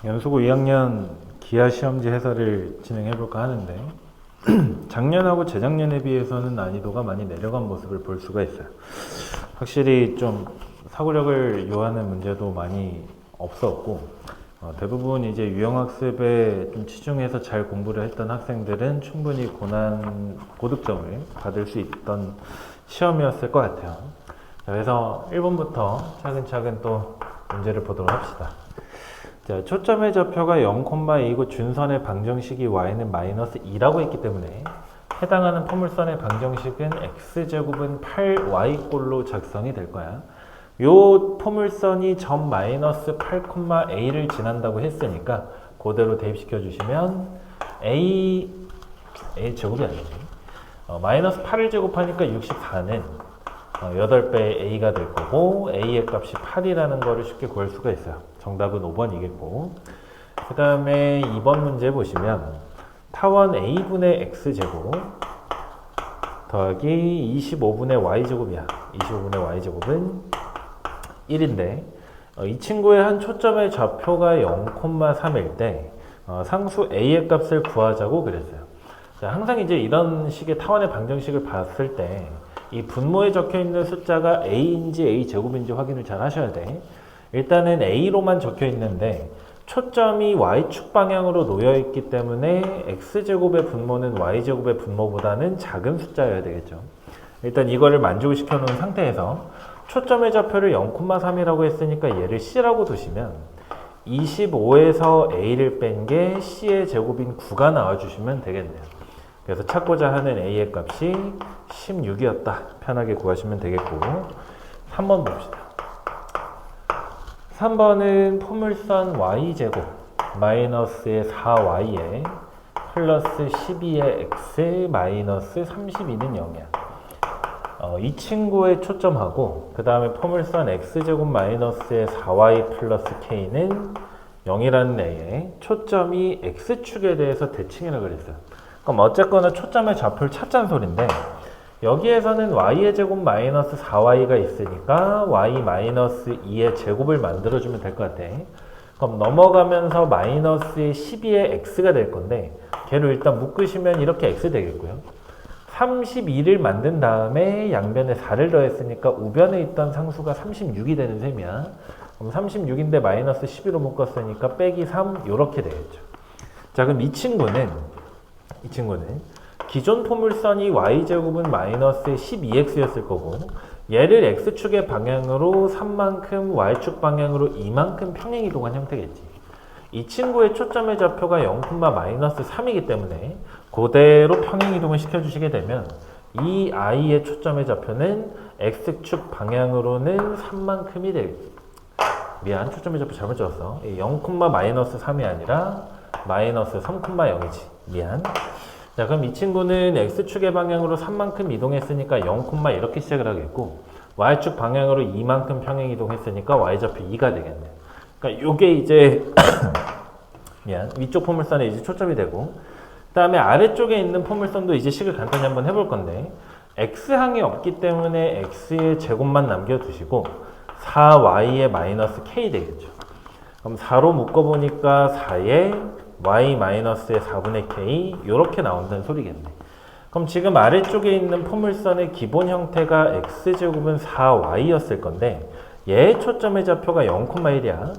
연수고 2학년 기하 시험지 해설을 진행해 볼까 하는데 작년하고 재작년에 비해서는 난이도가 많이 내려간 모습을 볼 수가 있어요. 확실히 좀 사고력을 요하는 문제도 많이 없었고 대부분 이제 유형학습에 좀 치중해서 잘 공부를 했던 학생들은 충분히 고득점을 받을 수 있던 시험이었을 것 같아요. 자, 그래서 1번부터 차근차근 또 문제를 보도록 합시다. 자, 초점의 좌표가 0,2고 준선의 방정식이 y는 마이너스 2라고 했기 때문에 해당하는 포물선의 방정식은 x제곱은 8y꼴로 작성이 될 거야. 요 포물선이 점 마이너스 8,a를 지난다고 했으니까 그대로 대입시켜 주시면 a 제곱이 아니지. 마이너스 8을 제곱하니까 64는 8배의 a가 될 거고 a의 값이 8이라는 거를 쉽게 구할 수가 있어요. 정답은 5번이겠고, 그 다음에 2번 문제 보시면 타원 a분의 x제곱 더하기 25분의 y제곱이야. 25분의 y제곱은 1인데 이 친구의 한 초점의 좌표가 0,3일 때 상수 a의 값을 구하자고 그랬어요. 자, 항상 이제 이런 식의 타원의 방정식을 봤을 때 이 분모에 적혀 있는 숫자가 a인지 a제곱인지 확인을 잘 하셔야 돼. 일단은 a로만 적혀 있는데 초점이 y축 방향으로 놓여 있기 때문에 x제곱의 분모는 y제곱의 분모보다는 작은 숫자여야 되겠죠. 일단 이거를 만족시켜 놓은 상태에서 초점의 좌표를 0,3이라고 했으니까 얘를 c라고 두시면 25에서 a를 뺀 게 c의 제곱인 9가 나와주시면 되겠네요. 그래서 찾고자 하는 a의 값이 16이었다. 편하게 구하시면 되겠고, 3번 봅시다. 3번은 포물선 y제곱 마이너스의 4y에 플러스 12의 x 마이너스 32는 0이야. 이 친구의 초점하고 그 다음에 포물선 x제곱 마이너스의 4y 플러스 k는 0이라는 애의 초점이 x축에 대해서 대칭이라고 그랬어요. 그럼 어쨌거나 초점의 좌표를 찾자는 소린데, 여기에서는 y의 제곱 마이너스 4y가 있으니까 y 마이너스 2의 제곱을 만들어주면 될 것 같아. 그럼 넘어가면서 마이너스 12의 x가 될 건데 걔를 일단 묶으시면 이렇게 x 되겠고요. 32를 만든 다음에 양변에 4를 더했으니까 우변에 있던 상수가 36이 되는 셈이야. 그럼 36인데 마이너스 12로 묶었으니까 빼기 3 이렇게 되겠죠. 자, 그럼 이 친구는 기존 포물선이 y제곱은 마이너스 12x였을 거고 얘를 x축의 방향으로 3만큼 y축 방향으로 2만큼 평행이동한 형태겠지. 이 친구의 초점의 좌표가 0, 마이너스 3이기 때문에 그대로 평행이동을 시켜주시게 되면 이 i의 초점의 좌표는 x축 방향으로는 3만큼이 되겠지. 미안, 초점의 좌표 잘못 적었어. 0, 마이너스 3이 아니라 마이너스 3,0이지. 미안. 자, 그럼 이 친구는 x축의 방향으로 3만큼 이동했으니까 0, 이렇게 시작을 하겠고 y축 방향으로 2만큼 평행 이동했으니까 y좌표 2가 되겠네. 그러니까 요게 이제 미안, 위쪽 포물선에 이제 초점이 되고, 그 다음에 아래쪽에 있는 포물선도 이제 식을 간단히 한번 해볼 건데 x항이 없기 때문에 x의 제곱만 남겨두시고 4y의 마이너스 k 되겠죠. 그럼 4로 묶어보니까 4의 y 마이너스의 4분의 k 이렇게 나온다는 소리겠네. 그럼 지금 아래쪽에 있는 포물선의 기본 형태가 x제곱은 4y였을 건데 얘의 초점의 좌표가 0,1이야.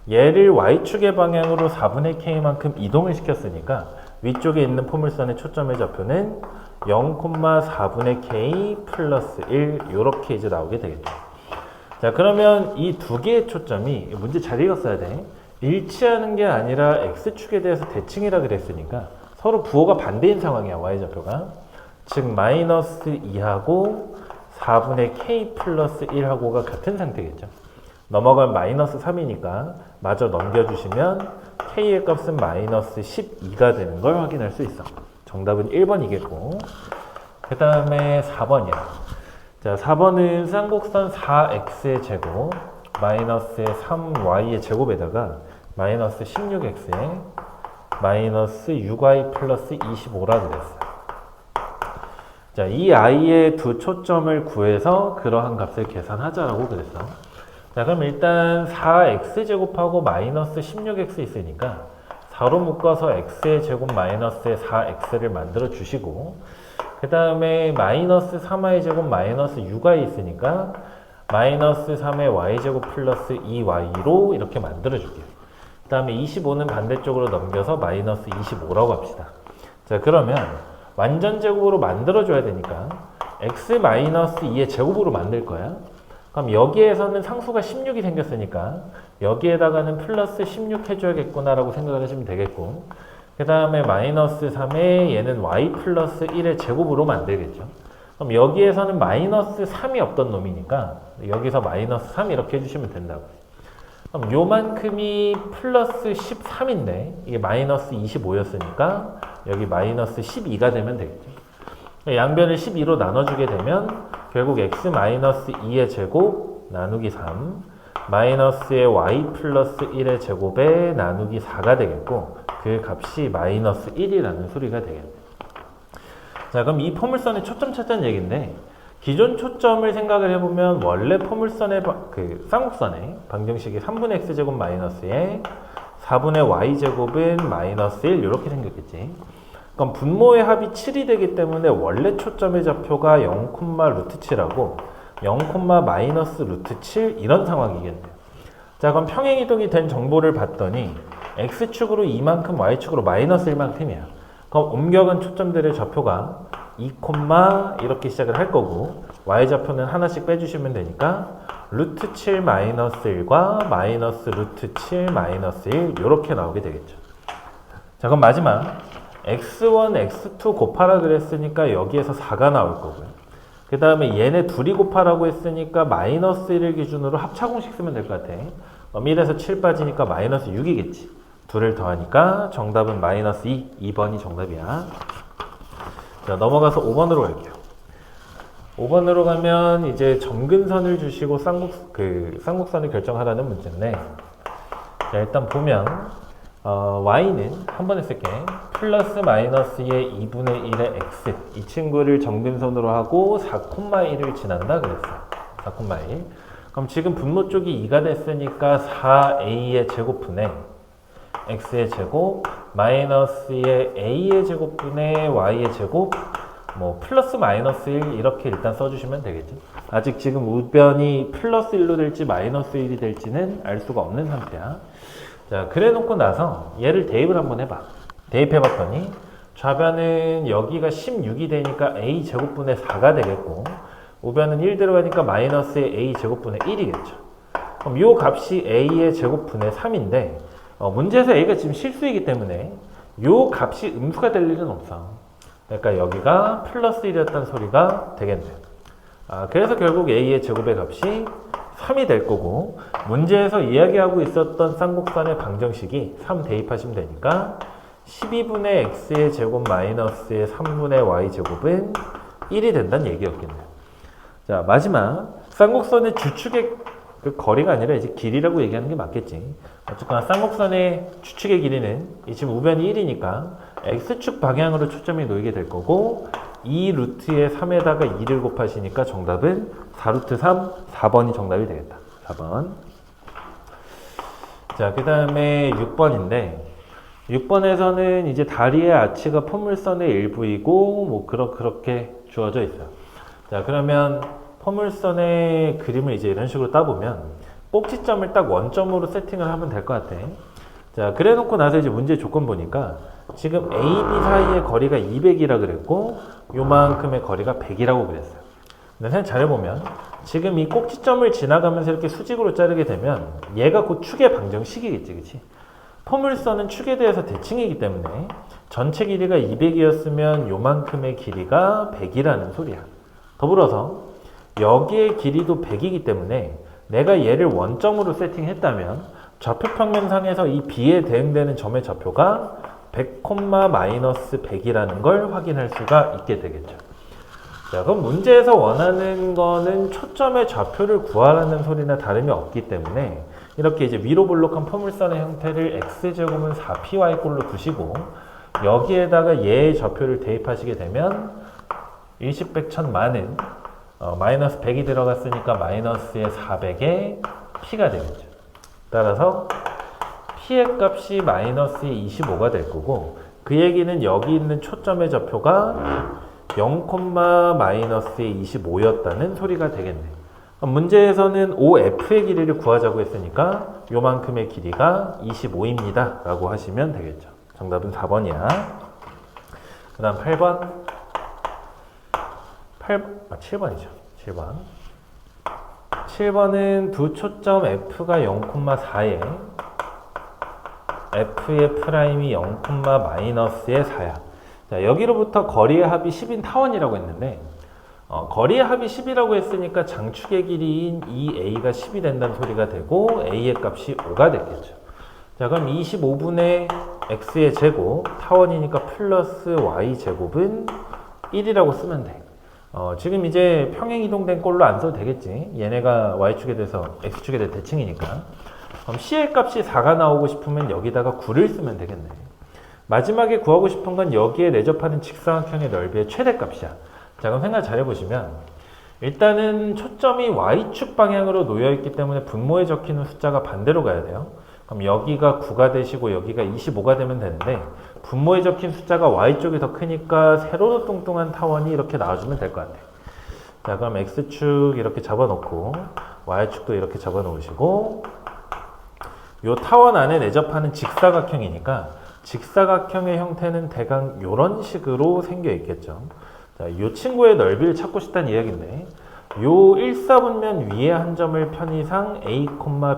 얘를 y축의 방향으로 4분의 k만큼 이동을 시켰으니까 위쪽에 있는 포물선의 초점의 좌표는 0,4분의 k 플러스 1 이렇게 이제 나오게 되겠죠. 자, 그러면 이 두 개의 초점이 문제 잘 읽었어야 돼. 일치하는 게 아니라 x축에 대해서 대칭이라 그랬으니까 서로 부호가 반대인 상황이야. y좌표가. 즉 마이너스 2하고 4분의 k 플러스 1하고가 같은 상태겠죠. 넘어가면 마이너스 3이니까 마저 넘겨주시면 k의 값은 마이너스 12가 되는 걸 확인할 수 있어. 정답은 1번이겠고, 그 다음에 4번이야. 자, 4번은 쌍곡선 4x의 제곱 마이너스의 3y의 제곱에다가 마이너스 16x에 마이너스 6y 플러스 25라 그랬어요. 자, 이 i의 두 초점을 구해서 그러한 값을 계산하자라고 그랬어. 자, 그럼 일단 4x제곱하고 마이너스 16x 있으니까 4로 묶어서 x의 제곱 마이너스의 4x를 만들어 주시고, 그 다음에 마이너스 3y 제곱 마이너스 6y 있으니까 마이너스 3의 y제곱 플러스 2y로 이렇게 만들어 줄게요. 그 다음에 25는 반대쪽으로 넘겨서 마이너스 25라고 합시다. 자, 그러면 완전 제곱으로 만들어 줘야 되니까 x 마이너스 2의 제곱으로 만들 거야. 그럼 여기에서는 상수가 16이 생겼으니까 여기에다가는 플러스 16 해줘야겠구나 라고 생각을 하시면 되겠고, 그 다음에 마이너스 3에 얘는 y 플러스 1의 제곱으로 만들겠죠. 그럼 여기에서는 마이너스 3이 없던 놈이니까 여기서 마이너스 3 이렇게 해주시면 된다고. 그럼 요만큼이 플러스 13인데 이게 마이너스 25였으니까 여기 마이너스 12가 되면 되겠죠. 양변을 12로 나눠주게 되면 결국 x 마이너스 2의 제곱 나누기 3 마이너스의 y 플러스 1의 제곱에 나누기 4가 되겠고, 그 값이 마이너스 1이라는 소리가 되겠네요. 자, 그럼 이 포물선의 초점 찾자는 얘기인데, 기존 초점을 생각을 해보면 원래 포물선의 쌍곡선의 방정식이 3분의 x제곱 마이너스에 4분의 y제곱은 마이너스 1 이렇게 생겼겠지. 그럼 분모의 합이 7이 되기 때문에 원래 초점의 좌표가 0, 루트 7하고 0, 마이너스 루트 7 이런 상황이겠네요. 자, 그럼 평행이동이 된 정보를 봤더니 x축으로 2만큼 y축으로 마이너스 1만큼이야. 그럼 옮겨간 초점들의 좌표가 2, 이렇게 시작을 할 거고, y좌표는 하나씩 빼주시면 되니까 루트 7 마이너스 1과 마이너스 루트 7 마이너스 1 이렇게 나오게 되겠죠. 자, 그럼 마지막 x1, x2 곱하라 그랬으니까 여기에서 4가 나올 거고요. 그 다음에 얘네 둘이 곱하라고 했으니까 마이너스 1을 기준으로 합차공식 쓰면 될 것 같아. 1에서 7 빠지니까 마이너스 6이겠지. 둘을 더하니까 정답은 마이너스 2. 2번이 정답이야. 자, 넘어가서 5번으로 갈게요. 5번으로 가면 이제 점근선을 주시고 쌍곡선을 결정하라는 문제인데, 자, 일단 보면 y는 한 번에 쓸게. 플러스 마이너스의 2분의 1의 x. 이 친구를 점근선으로 하고 4,1을 지난다 그랬어. 4,1. 그럼 지금 분모 쪽이 2가 됐으니까 4a의 제곱분의 x의 제곱 마이너스의 a의 제곱분의 y의 제곱 뭐 플러스 마이너스 1 이렇게 일단 써주시면 되겠죠. 아직 지금 우변이 플러스 1로 될지 마이너스 1이 될지는 알 수가 없는 상태야. 자, 그래 놓고 나서 얘를 대입을 한번 해봐. 대입해 봤더니 좌변은 여기가 16이 되니까 a 제곱분의 4가 되겠고, 우변은 1 들어가니까 마이너스의 a 제곱분의 1이겠죠. 그럼 요 값이 a의 제곱분의 3인데 문제에서 a가 지금 실수이기 때문에 요 값이 음수가 될 일은 없어. 그러니까 여기가 플러스 1이었다는 소리가 되겠네요. 그래서 결국 a의 제곱의 값이 3이 될 거고, 문제에서 이야기하고 있었던 쌍곡선의 방정식이 3 대입하시면 되니까 12분의 x의 제곱 마이너스의 3분의 y 제곱은 1이 된다는 얘기였겠네요. 자, 마지막 쌍곡선의 주축의 거리가 아니라 이제 길이라고 얘기하는 게 맞겠지. 어쨌거나 쌍곡선의 주축의 길이는 지금 우변이 1이니까 x축 방향으로 초점이 놓이게 될 거고, 2 루트의 3에다가 2를 곱하시니까 정답은 4루트 3, 4번이 정답이 되겠다. 4번. 자, 그 다음에 6번인데, 6번에서는 이제 다리의 아치가 포물선의 일부이고 뭐 그렇게 주어져 있어요. 자, 그러면 포물선의 그림을 이제 이런 식으로 따보면 꼭지점을 딱 원점으로 세팅을 하면 될 것 같아. 자, 그래 놓고 나서 이제 문제 조건 보니까 지금 A, B 사이의 거리가 200이라 그랬고 요만큼의 거리가 100이라고 그랬어요. 근데 사실 잘해보면 지금 이 꼭지점을 지나가면서 이렇게 수직으로 자르게 되면 얘가 곧 축의 방정식이겠지, 그치? 포물선은 축에 대해서 대칭이기 때문에 전체 길이가 200이었으면 요만큼의 길이가 100이라는 소리야. 더불어서 여기의 길이도 100이기 때문에 내가 얘를 원점으로 세팅했다면 좌표평면상에서 이 B에 대응되는 점의 좌표가 100, 마이너스 100이라는 걸 확인할 수가 있게 되겠죠. 자, 그럼 문제에서 원하는 거는 초점의 좌표를 구하라는 소리나 다름이 없기 때문에 이렇게 이제 위로 볼록한 포물선의 형태를 x제곱은 4py꼴로 두시고 여기에다가 얘의 좌표를 대입하시게 되면 일십, 백, 천, 만은 마이너스 100이 들어갔으니까 마이너스의 400에 P가 되겠죠. 따라서 P의 값이 마이너스 25가 될 거고, 그 얘기는 여기 있는 초점의 좌표가 0, 마이너스 25였다는 소리가 되겠네. 문제에서는 OF의 길이를 구하자고 했으니까 요만큼의 길이가 25입니다 라고 하시면 되겠죠. 정답은 4번이야. 그 다음 8번. 7번이죠. 7번. 7번은 두 초점 F가 0,4에 F의 프라임이 0, 마이너스의 4야. 자, 여기로부터 거리의 합이 10인 타원이라고 했는데, 거리의 합이 10이라고 했으니까 장축의 길이인 이 A가 10이 된다는 소리가 되고, A의 값이 5가 됐겠죠. 자, 그럼 25분의 X의 제곱, 타원이니까 플러스 Y 제곱은 1이라고 쓰면 돼. 지금 이제 평행 이동된 꼴로 안 써도 되겠지. 얘네가 Y축에 대해서 X축에 대해 대칭이니까. 그럼 C의 값이 4가 나오고 싶으면 여기다가 9를 쓰면 되겠네. 마지막에 구하고 싶은 건 여기에 내접하는 직사각형의 넓이의 최대값이야. 자, 그럼 생각 잘 해보시면 일단은 초점이 Y축 방향으로 놓여있기 때문에 분모에 적히는 숫자가 반대로 가야 돼요. 그럼 여기가 9가 되시고 여기가 25가 되면 되는데, 분모에 적힌 숫자가 Y쪽이 더 크니까 세로로 뚱뚱한 타원이 이렇게 나와주면 될 것 같아요. 자, 그럼 X축 이렇게 잡아놓고 Y축도 이렇게 잡아놓으시고, 요 타원 안에 내접하는 직사각형이니까 직사각형의 형태는 대강 이런 식으로 생겨 있겠죠. 자, 이 친구의 넓이를 찾고 싶다는 이야기인데, 요 1사분면 위에 한 점을 편의상 A,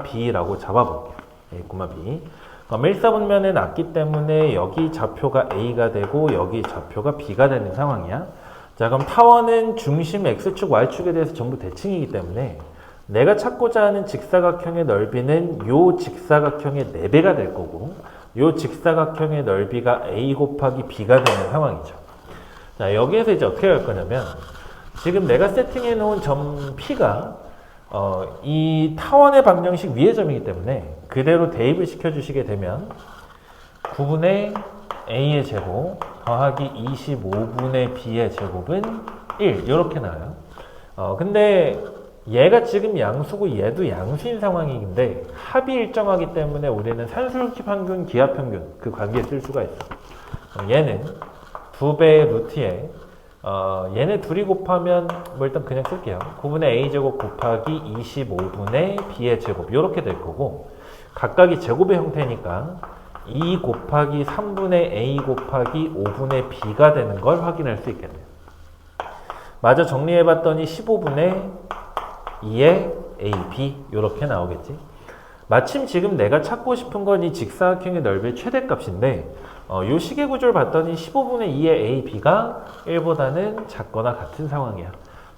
B라고 잡아볼게요. A, B. 그럼 1사분면에 놨기 때문에 여기 좌표가 A가 되고 여기 좌표가 B가 되는 상황이야. 자, 그럼 타원은 중심 X축, Y축에 대해서 전부 대칭이기 때문에 내가 찾고자 하는 직사각형의 넓이는 요 직사각형의 4배가 될 거고, 요 직사각형의 넓이가 A 곱하기 B가 되는 상황이죠. 자, 여기에서 이제 어떻게 할 거냐면, 지금 내가 세팅해 놓은 점 P가 이 타원의 방정식 위의 점이기 때문에 그대로 대입을 시켜주시게 되면 9분의 A의 제곱 더하기 25분의 B의 제곱은 1 이렇게 나와요. 근데 얘가 지금 양수고 얘도 양수인 상황인데 합이 일정하기 때문에 우리는 산술키 평균, 기하 평균 그 관계에 쓸 수가 있어. 얘는 2배의 루트에 얘네 둘이 곱하면 뭐 일단 그냥 쓸게요. 9분의 A제곱 곱하기 25분의 B의 제곱 이렇게 될 거고, 각각이 제곱의 형태니까 2 곱하기 3분의 A 곱하기 5분의 B가 되는 걸 확인할 수 있겠네요. 마저 정리해봤더니 15분의 2의 A, B 이렇게 나오겠지. 마침 지금 내가 찾고 싶은 건 이 직사각형의 넓이의 최대값인데, 요 시계 구조를 봤더니 15분의 2의 A, B가 1보다는 작거나 같은 상황이야.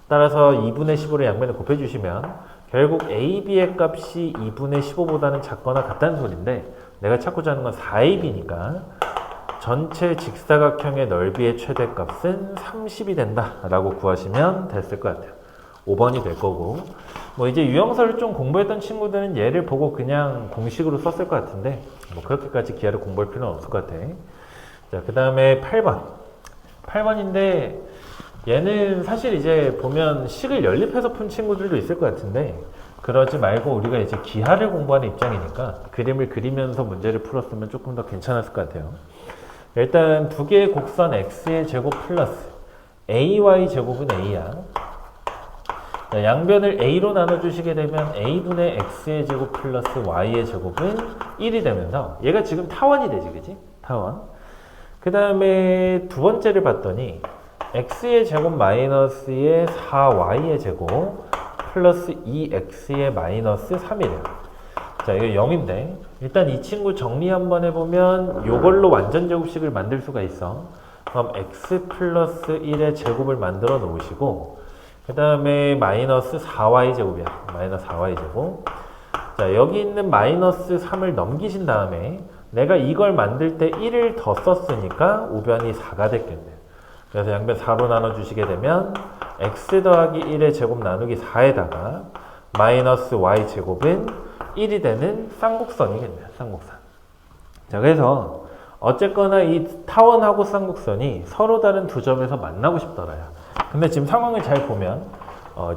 따라서 2분의 15를 양면에 곱해주시면 결국 A, B의 값이 2분의 15보다는 작거나 같다는 소리인데, 내가 찾고자 하는 건 4AB니까 전체 직사각형의 넓이의 최대값은 30이 된다 라고 구하시면 됐을 것 같아요. 5번이 될 거고, 뭐 이제 유형설을 좀 공부했던 친구들은 얘를 보고 그냥 공식으로 썼을 것 같은데, 뭐 그렇게까지 기하를 공부할 필요는 없을 것 같아. 자, 그 다음에 8번. 8번인데 얘는 사실 이제 보면 식을 연립해서 푼 친구들도 있을 것 같은데, 그러지 말고 우리가 이제 기하를 공부하는 입장이니까 그림을 그리면서 문제를 풀었으면 조금 더 괜찮았을 것 같아요. 일단 두 개의 곡선 x의 제곱 플러스 ay 제곱은 a야. 양변을 a로 나눠주시게 되면 a분의 x의 제곱 플러스 y의 제곱은 1이 되면서 얘가 지금 타원이 되지, 그지? 타원. 그 다음에 두 번째를 봤더니 x의 제곱 마이너스의 4y의 제곱 플러스 2x의 마이너스 3이래요. 자, 이거 0인데 일단 이 친구 정리 한번 해보면 요걸로 완전 제곱식을 만들 수가 있어. 그럼 x 플러스 1의 제곱을 만들어 놓으시고, 그 다음에 마이너스 4y 제곱이야. 마이너스 4y 제곱. 자, 여기 있는 마이너스 3을 넘기신 다음에 내가 이걸 만들 때 1을 더 썼으니까 우변이 4가 됐겠네요. 그래서 양변 4로 나눠주시게 되면 x 더하기 1의 제곱 나누기 4에다가 마이너스 y 제곱은 1이 되는 쌍곡선이겠네요. 쌍곡선. 자, 그래서 어쨌거나 이 타원하고 쌍곡선이 서로 다른 두 점에서 만나고 싶더라요. 근데 지금 상황을 잘 보면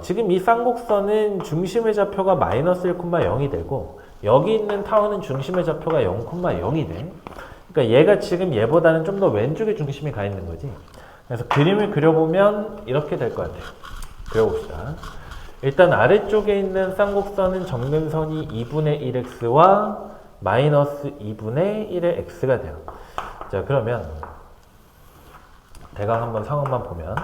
지금 이 쌍곡선은 중심의 좌표가 마이너스 1,0이 되고 여기 있는 타원은 중심의 좌표가 0,0이 돼. 그러니까 얘가 지금 얘보다는 좀 더 왼쪽에 중심이 가 있는 거지. 그래서 그림을 그려보면 이렇게 될 것 같아요. 그려봅시다. 일단 아래쪽에 있는 쌍곡선은 정근선이 2분의 1x와 마이너스 2분의 1의 x가 돼요. 자, 그러면 대강 한번 상황만 보면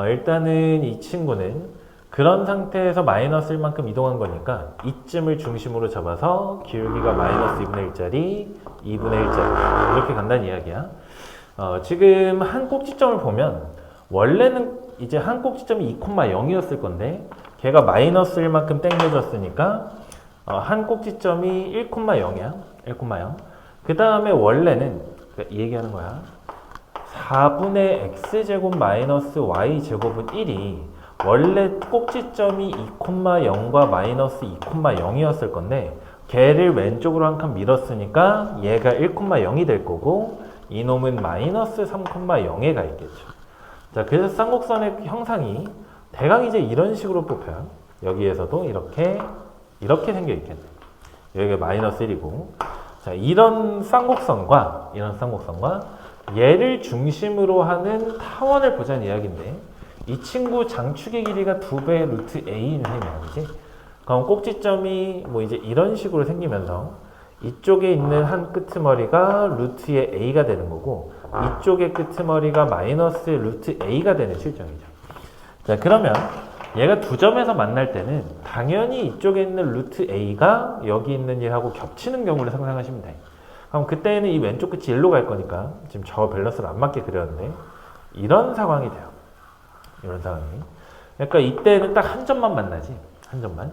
일단은 이 친구는 그런 상태에서 마이너스 1만큼 이동한 거니까 이쯤을 중심으로 잡아서 기울기가 마이너스 2분의 1짜리, 2분의 1짜리 이렇게 간다는 이야기야. 지금 한 꼭지점을 보면 원래는 이제 한 꼭지점이 2,0이었을 건데 걔가 마이너스 1만큼 땡겨졌으니까 한 꼭지점이 1,0이야. 1,0. 그 다음에 원래는 이 얘기하는 거야. 4분의 x제곱 마이너스 y제곱은 1이 원래 꼭지점이 2,0과 마이너스 2,0이었을 건데 걔를 왼쪽으로 한 칸 밀었으니까 얘가 1,0이 될 거고 이놈은 마이너스 3,0에 가 있겠죠. 자, 그래서 쌍곡선의 형상이 대강 이제 이런 식으로 뽑혀요. 여기에서도 이렇게 생겨 있겠네. 여기가 마이너스 1이고 자, 이런 쌍곡선과 얘를 중심으로 하는 타원을 보자는 이야기인데 이 친구 장축의 길이가 2배 루트 a인 셈이야, 그지? 그럼 꼭지점이 뭐 이제 이런 식으로 생기면서 이쪽에 있는 한 끄트머리가 루트의 a가 되는 거고 이쪽의 끄트머리가 마이너스 루트 a가 되는 실정이죠. 자, 그러면 얘가 두 점에서 만날 때는 당연히 이쪽에 있는 루트 a가 여기 있는 얘하고 겹치는 경우를 상상하시면 돼. 그럼 그때는 이 왼쪽 끝이 일로 갈 거니까 지금 저 밸런스를 안 맞게 그렸는데 이런 상황이 돼요. 이런 상황이. 그러니까 이때는 딱 한 점만 만나지. 한 점만.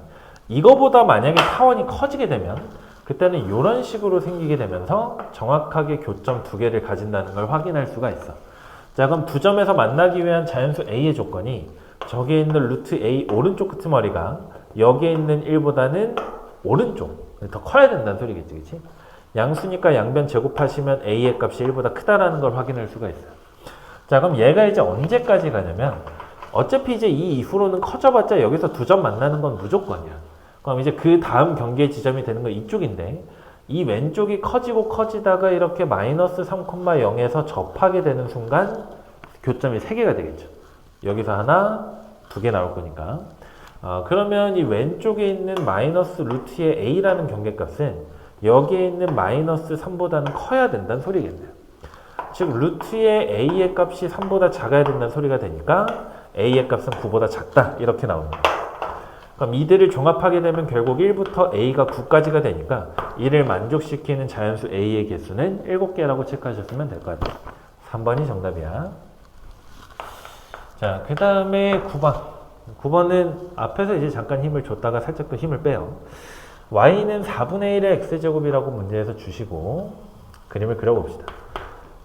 이거보다 만약에 타원이 커지게 되면 그때는 이런 식으로 생기게 되면서 정확하게 교점 두 개를 가진다는 걸 확인할 수가 있어. 자, 그럼 두 점에서 만나기 위한 자연수 a의 조건이 저기에 있는 루트 a 오른쪽 끄트머리가 여기에 있는 1보다는 오른쪽 더 커야 된다는 소리겠지, 그치? 양수니까 양변 제곱하시면 a의 값이 1보다 크다라는 걸 확인할 수가 있어요. 자, 그럼 얘가 이제 언제까지 가냐면 어차피 이제 이 이후로는 커져봤자 여기서 두 점 만나는 건 무조건이야. 그럼 이제 그 다음 경계 지점이 되는 건 이쪽인데 이 왼쪽이 커지고 커지다가 이렇게 마이너스 3,0에서 접하게 되는 순간 교점이 3개가 되겠죠. 여기서 하나, 2개 나올 거니까. 그러면 이 왼쪽에 있는 마이너스 루트의 a라는 경계값은 여기에 있는 마이너스 3보다는 커야 된다는 소리겠네요. 즉 루트의 a의 값이 3보다 작아야 된다는 소리가 되니까 a의 값은 9보다 작다 이렇게 나오는 거예요. 그럼 이들을 종합하게 되면 결국 1부터 a가 9까지가 되니까 이를 만족시키는 자연수 a의 개수는 7개라고 체크하셨으면 될 것 같아요. 3번이 정답이야. 자, 그 다음에 9번. 9번은 앞에서 이제 잠깐 힘을 줬다가 살짝 더 힘을 빼요. y는 4분의 1의 x제곱이라고 문제에서 주시고 그림을 그려봅시다.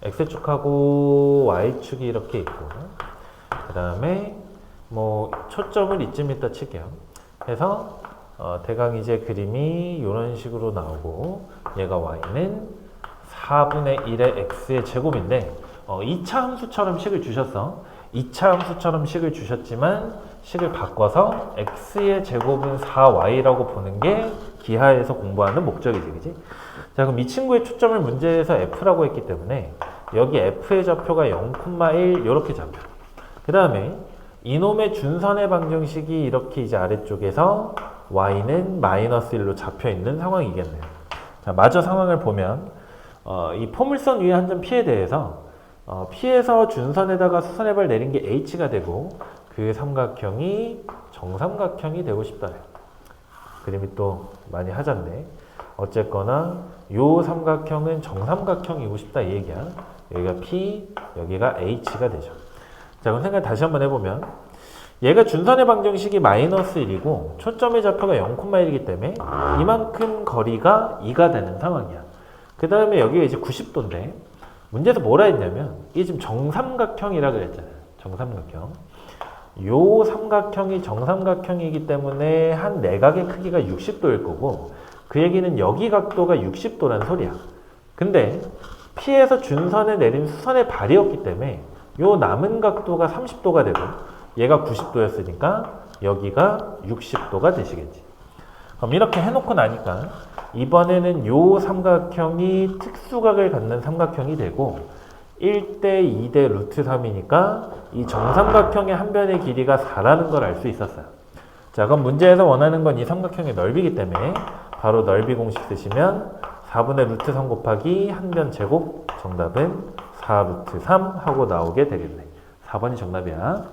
x축하고 y축이 이렇게 있고 그 다음에 뭐 초점을 이쯤 있다 칠게요. 해서 대강 이제 그림이 이런 식으로 나오고 얘가 y는 4분의 1의 x의 제곱인데 2차 함수처럼 식을 주셨어. 2차 함수처럼 식을 주셨지만 식을 바꿔서 x의 제곱은 4y라고 보는 게 기하에서 공부하는 목적이지, 그지? 자, 그럼 이 친구의 초점을 문제에서 f라고 했기 때문에 여기 f의 좌표가 0,1 이렇게 잡혀. 그 다음에 이놈의 준선의 방정식이 이렇게 이제 아래쪽에서 y는 마이너스 1로 잡혀 있는 상황이겠네요. 자, 마저 상황을 보면 이 포물선 위에 한 점 P에 대해서 P에서 준선에다가 수선의 발 내린 게 H가 되고 그 삼각형이 정삼각형이 되고 싶다. 그림이 또 많이 하잔데 어쨌거나 요 삼각형은 정삼각형이고 싶다 이 얘기야. 여기가 P, 여기가 H가 되죠. 자, 그럼 생각 다시 한번 해보면 얘가 준선의 방정식이 마이너스 1이고 초점의 좌표가 0,1이기 때문에 이만큼 거리가 2가 되는 상황이야. 그 다음에 여기가 이제 90도인데 문제에서 뭐라 했냐면 이게 지금 정삼각형이라 그랬잖아요. 정삼각형. 요 삼각형이 정삼각형이기 때문에 한 내각의 크기가 60도일 거고 그 얘기는 여기 각도가 60도란 소리야. 근데 P에서 준선에 내린 수선의 발이었기 때문에 요 남은 각도가 30도가 되고 얘가 90도였으니까 여기가 60도가 되시겠지. 그럼 이렇게 해놓고 나니까 이번에는 요 삼각형이 특수각을 갖는 삼각형이 되고 1대 2대 루트 3이니까 이 정삼각형의 한 변의 길이가 4라는 걸 알 수 있었어요. 자, 그럼 문제에서 원하는 건 이 삼각형의 넓이기 때문에 바로 넓이 공식 쓰시면 4분의 루트 3 곱하기 한 변 제곱, 정답은 4 루트 3 하고 나오게 되겠네. 4번이 정답이야.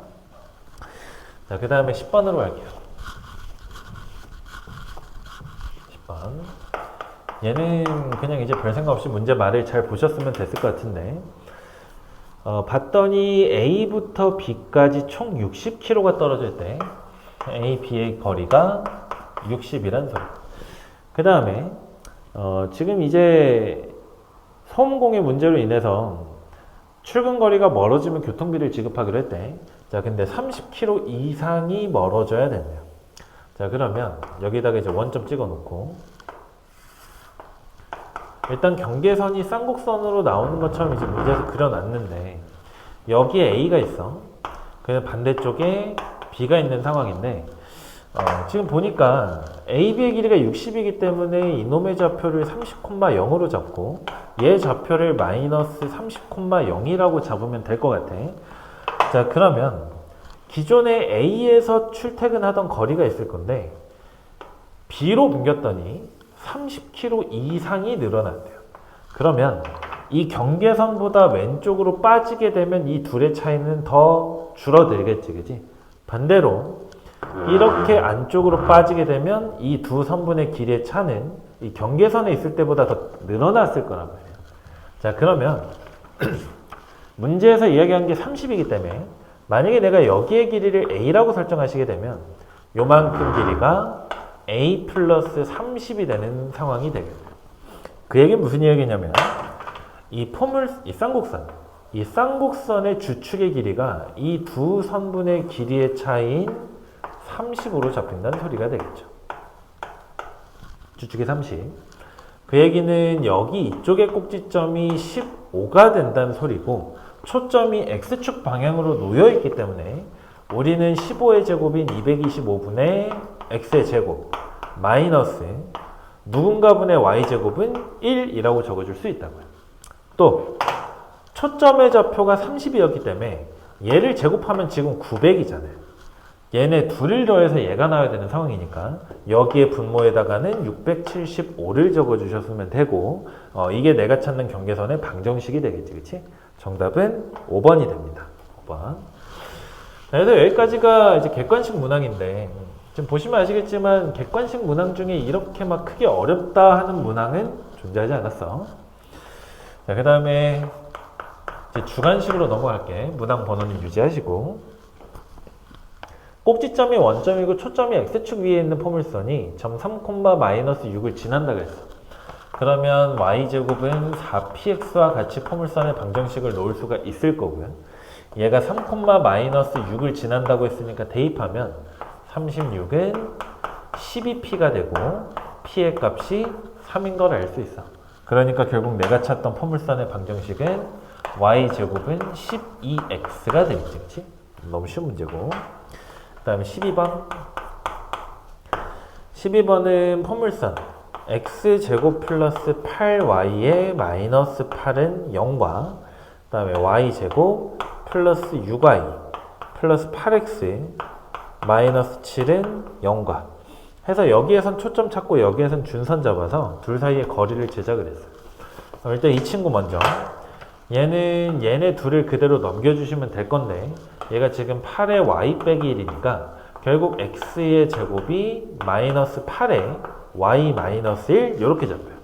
자, 그 다음에 10번으로 갈게요. 10번. 얘는 그냥 이제 별 생각 없이 문제 말을 잘 보셨으면 됐을 것 같은데, 봤더니 A부터 B까지 총 60km가 떨어져 있대. A, B의 거리가 60이란 소리. 그 다음에 지금 이제 소음공해 문제로 인해서 출근 거리가 멀어지면 교통비를 지급하기로 했대. 자, 근데 30km 이상이 멀어져야 된대요. 자, 그러면 여기다가 이제 원점 찍어 놓고 일단 경계선이 쌍곡선으로 나오는 것처럼 이제 문제에서 그려놨는데 여기에 A가 있어. 그냥 반대쪽에 B가 있는 상황인데 지금 보니까 AB의 길이가 60이기 때문에 이놈의 좌표를 30,0으로 잡고 얘 좌표를 마이너스 30,0이라고 잡으면 될 것 같아. 자, 그러면 기존에 A에서 출퇴근하던 거리가 있을 건데 B로 옮겼더니 30km 이상이 늘어났대요. 그러면 이 경계선보다 왼쪽으로 빠지게 되면 이 둘의 차이는 더 줄어들겠지, 그지? 반대로 이렇게 안쪽으로 빠지게 되면 이 두 선분의 길이의 차는 이 경계선에 있을 때보다 더 늘어났을 거란 말이에요. 자, 그러면 문제에서 이야기한 게 30이기 때문에 만약에 내가 여기의 길이를 A라고 설정하시게 되면 요만큼 길이가 A 플러스 30이 되는 상황이 되겠네요. 그 얘기는 무슨 이야기냐면 이 쌍곡선의 주축의 길이가 이 두 선분의 길이의 차이인 30으로 잡힌다는 소리가 되겠죠. 주축의 30. 그 얘기는 여기 이쪽의 꼭지점이 15가 된다는 소리고 초점이 X축 방향으로 놓여 있기 때문에 우리는 15의 제곱인 225분의 X의 제곱 마이너스 누군가 분의 Y제곱은 1이라고 적어줄 수 있다고요. 또 초점의 좌표가 30이었기 때문에 얘를 제곱하면 지금 900이잖아요. 얘네 둘을 더해서 얘가 나와야 되는 상황이니까 여기에 분모에다가는 675를 적어주셨으면 되고 이게 내가 찾는 경계선의 방정식이 되겠지, 그치? 정답은 5번이 됩니다. 5번. 그래서 여기까지가 이제 객관식 문항인데 지금 보시면 아시겠지만 객관식 문항 중에 이렇게 막 크게 어렵다 하는 문항은 존재하지 않았어. 자, 그 다음에 이제 주관식으로 넘어갈게. 문항 번호는 유지하시고 꼭지점이 원점이고 초점이 X축 위에 있는 포물선이 점 3, 마이너스 6을 지난다고 했어. 그러면 Y제곱은 4px와 같이 포물선의 방정식을 놓을 수가 있을 거고요. 얘가 3, 마이너스 6을 지난다고 했으니까 대입하면 36은 12p가 되고 p의 값이 3인 걸 알 수 있어. 그러니까 결국 내가 찾던 포물선의 방정식은 Y제곱은 12x가 되겠지, 그치? 너무 쉬운 문제고. 그 다음에 12번. 12번은 포물선 x제곱 플러스 8y의 마이너스 8은 0과 그 다음에 y제곱 플러스 6y 플러스 8x 마이너스 7은 0과 해서 여기에선 초점 찾고 여기에선 준선 잡아서 둘 사이의 거리를 제작을 했어요. 일단 이 친구 먼저 얘네 둘을 그대로 넘겨주시면 될 건데 얘가 지금 8의 y 빼기 1이니까 결국 x의 제곱이 마이너스 8의 y 마이너스 1 이렇게 잡혀요.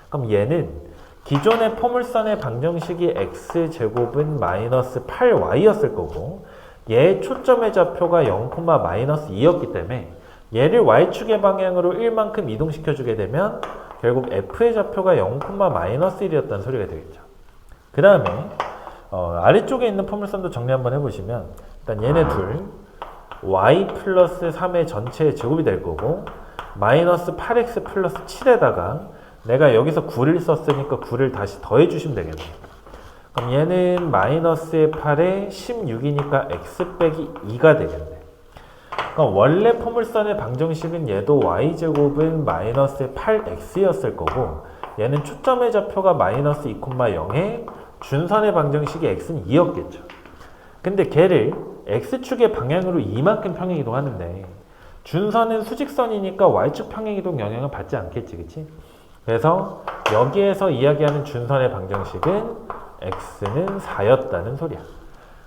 그럼 얘는 기존의 포물선의 방정식이 x제곱은 마이너스 8y였을 거고 얘 초점의 좌표가 0, 마이너스 2였기 때문에 얘를 y축의 방향으로 1만큼 이동시켜주게 되면 결국 f의 좌표가 0, 마이너스 1이었다는 소리가 되겠죠. 그 다음에 아래쪽에 있는 포물선도 정리 한번 해보시면 일단 얘네 둘 y 플러스 3의 전체의 제곱이 될 거고 마이너스 8x 플러스 7에다가 내가 여기서 9를 썼으니까 9를 다시 더해 주시면 되겠네요. 그럼 얘는 마이너스의 8에 16이니까 x 빼기 2가 되겠네. 그러니까 원래 포물선의 방정식은 얘도 y제곱은 마이너스 8x였을 거고 얘는 초점의 좌표가 마이너스 2,0에 준선의 방정식이 x는 2였겠죠. 근데 걔를 x축의 방향으로 이만큼 평행이동하는데 준선은 수직선이니까 y축 평행이동 영향을 받지 않겠지, 그치? 그래서 여기에서 이야기하는 준선의 방정식은 x는 4였다는 소리야.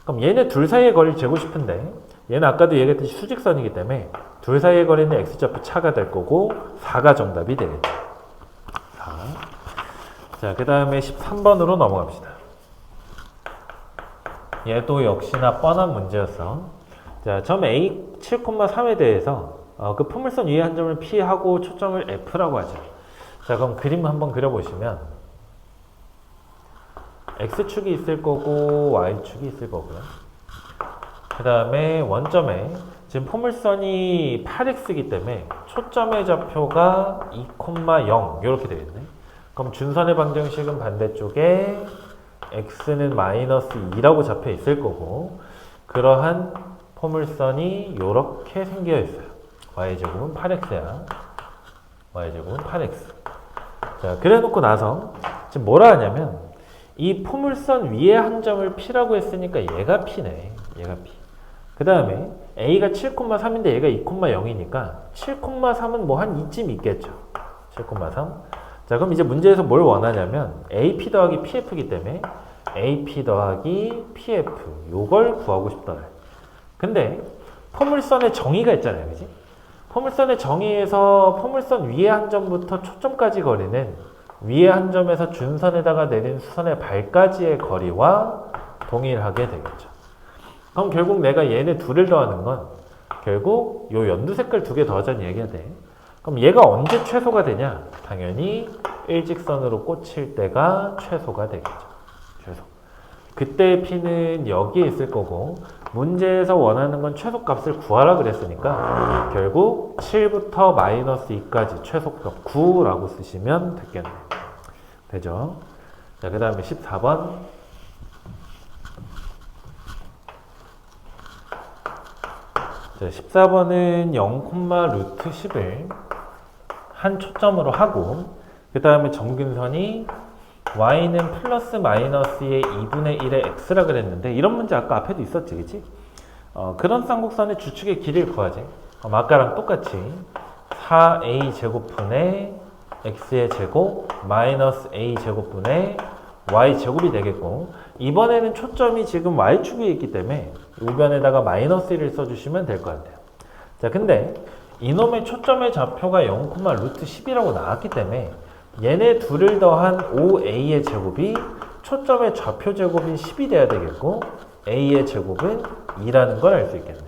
그럼 얘네 둘 사이의 거리를 재고 싶은데 얘는 아까도 얘기했듯이 수직선이기 때문에 둘 사이의 거리는 x좌표 차가 될 거고 4가 정답이 되겠죠. 4. 자, 그 다음에 13번으로 넘어갑시다. 얘도 역시나 뻔한 문제였어. 자, 점 A 7,3에 대해서 그 포물선 위의 한 점을 P하고 초점을 F라고 하죠. 자, 그럼 그림 한번 그려보시면 X축이 있을 거고 Y축이 있을 거고요. 그 다음에 원점에 지금 포물선이 8x이기 때문에 초점의 좌표가 2,0 이렇게 되겠네. 그럼 준선의 방정식은 반대쪽에 x는 마이너스 2라고 잡혀 있을 거고 그러한 포물선이 이렇게 생겨 있어요. y제곱은 8x야. y제곱은 8x. 자, 그래 놓고 나서 지금 뭐라 하냐면 이 포물선 위에 한 점을 P라고 했으니까 얘가 P네. 얘가 P. 그 다음에 A가 7,3인데 얘가 2,0이니까 7,3은 뭐 한 이쯤 있겠죠. 7,3. 자, 그럼 이제 문제에서 뭘 원하냐면 AP 더하기 PF이기 때문에 AP 더하기 PF 요걸 구하고 싶다. 근데 포물선의 정의가 있잖아요. 그지? 포물선의 정의에서 포물선 위에 한 점부터 초점까지 거리는 위에 한 점에서 준선에다가 내린 수선의 발까지의 거리와 동일하게 되겠죠. 그럼 결국 내가 얘네 둘을 더하는 건 결국 요 연두 색깔 두 개 더하자는 얘기가 돼. 그럼 얘가 언제 최소가 되냐? 당연히 일직선으로 꽂힐 때가 최소가 되겠죠. 최소. 그때의 P는 여기에 있을 거고 문제에서 원하는 건 최소값을 구하라 그랬으니까 결국 7부터 마이너스 2까지 최소값 9라고 쓰시면 되겠네요. 되죠? 자, 그 다음에 14번. 자, 14번은 0,루트10을 한 초점으로 하고 그 다음에 점근선이 y는 플러스 마이너스의 2분의 1의 x라 그랬는데 이런 문제 아까 앞에도 있었지, 그치? 그런 쌍곡선의 주축의 길이를 구하지. 아까랑 똑같이 4a 제곱분의 x의 제곱 마이너스 a 제곱분의 y 제곱이 되겠고 이번에는 초점이 지금 y축에 있기 때문에 우변에다가 마이너스 1을 써주시면 될 것 같아요. 자, 근데 이놈의 초점의 좌표가 0,루트10이라고 나왔기 때문에 얘네 둘을 더한 5a의 제곱이 초점의 좌표 제곱인 10이 돼야 되겠고 a의 제곱은 2라는 걸 알 수 있겠네요.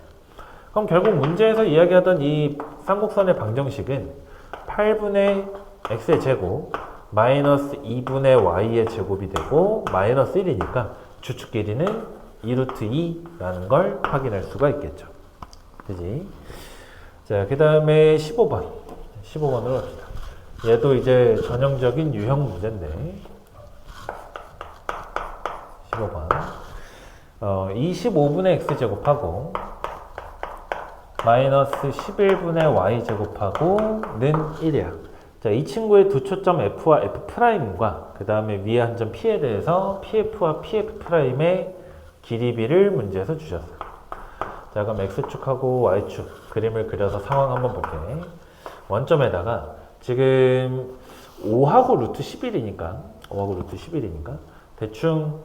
그럼 결국 문제에서 이야기하던 이 쌍곡선의 방정식은 8분의 x의 제곱 마이너스 2분의 y의 제곱이 되고 마이너스 1이니까 주축 길이는 2루트 2라는 걸 확인할 수가 있겠죠. 그지? 자, 그 다음에 15번. 15번으로 갑시다. 얘도 이제 전형적인 유형 문제인데 15번 25분의 x제곱하고 마이너스 11분의 y제곱하고 는 1이야. 자, 이 친구의 두 초점 f와 f'과 그 다음에 위에 한 점 p에 대해서 pf와 pf'의 길이비를 문제에서 주셨어요. 자, 그럼 x축하고 y축 그림을 그려서 상황 한번 볼게. 원점에다가 지금 5하고 루트 11이니까 대충